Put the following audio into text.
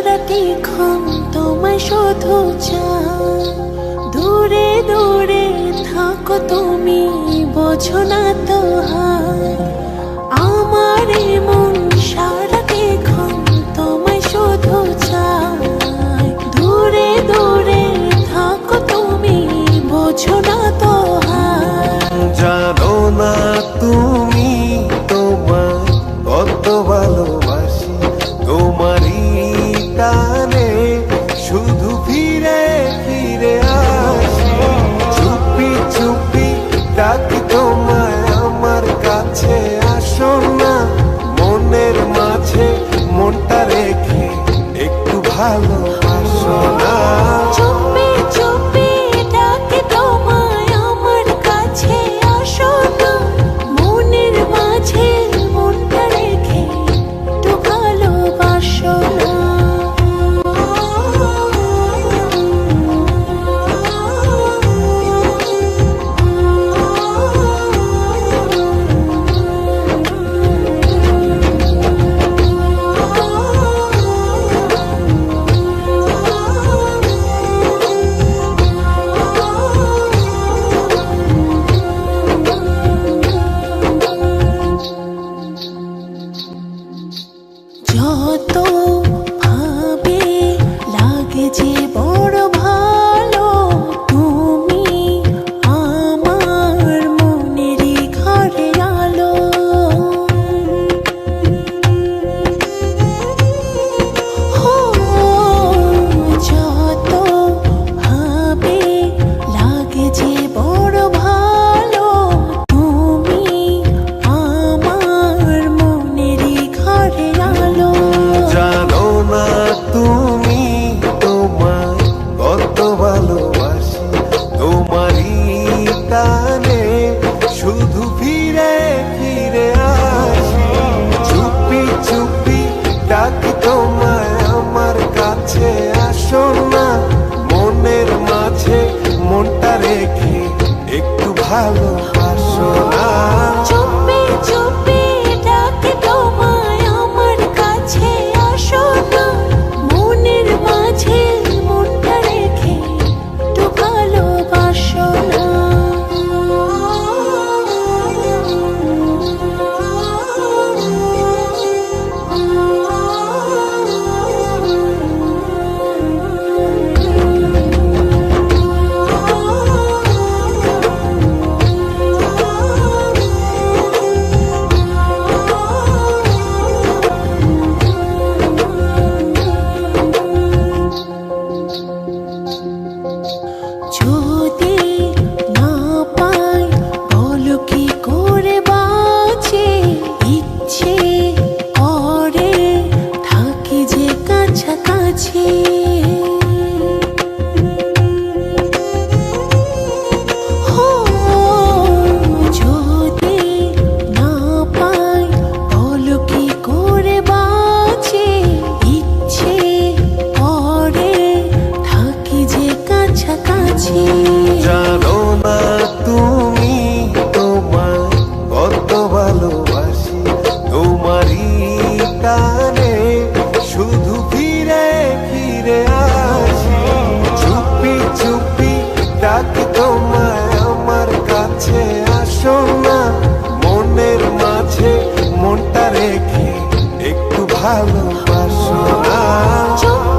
সারাটিক্ষণ তোমায় শুধু চাই। দূরে দূরে থাকো তুমি, বোঝো না তো হায়। আমার এই মন সারাটিক্ষণ তোমায় শুধু চাই। দূরে দূরে থাকো তুমি, বোঝো না তো হায়। জানো না তুমি তোমায় কত ভালোবাসি, তোমারই টানে শুধু ফিরে ফিরে আসি। চুপি চুপি ডাকি তোমায় আমার কাছে, আসো না মনের মাঝে মনটা রেখে একটু ভালোবাসো না। চুপি চুপি ডাকি তোমায় আমার কাছে, আসো না মনের মাঝে মনটা রেখে একটু ভালোবাসো না। যত ভাবে লাগে যে বড় ভালো, তুমি আমার মনেরই ঘরে আলো। হো, যত ভাবে লাগে যে বড় ভালো, তুমি আমার মনেরই ঘরে আলো। জানো না তুমি তোমায় কত ভালোবাসি, তোমারই টানে শুধু ফিরে ফিরে আসি। চুপি চুপি ডাকি তোমায় আমার কাছে, আসো না মনের মাঝে মনটা রেখে একটু ভালোবাসো না। চুপি চুপি ডাকি তোমায় আমার কাছে, আসো না মনের মাঝে মনটা রেখে একটু ভালোবাসো না। যদি না পাই বলো কি করে বাঁচি, ইচ্ছে করে থাকি যে কাছাকাছি। হো, যদি না পাই বলো কি করে বাঁচি, ইচ্ছে করে থাকি যে কাছাকাছি। জানো না তুমি তোমায় কত ভালোবাসি, তোমারই টানে শুধু ফিরে ফিরে আসি। চুপি চুপি ডাকি তোমায় আমার কাছে, আসো না মনের মাঝে মনটা রেখে একটু ভালোবাসো না। চুপ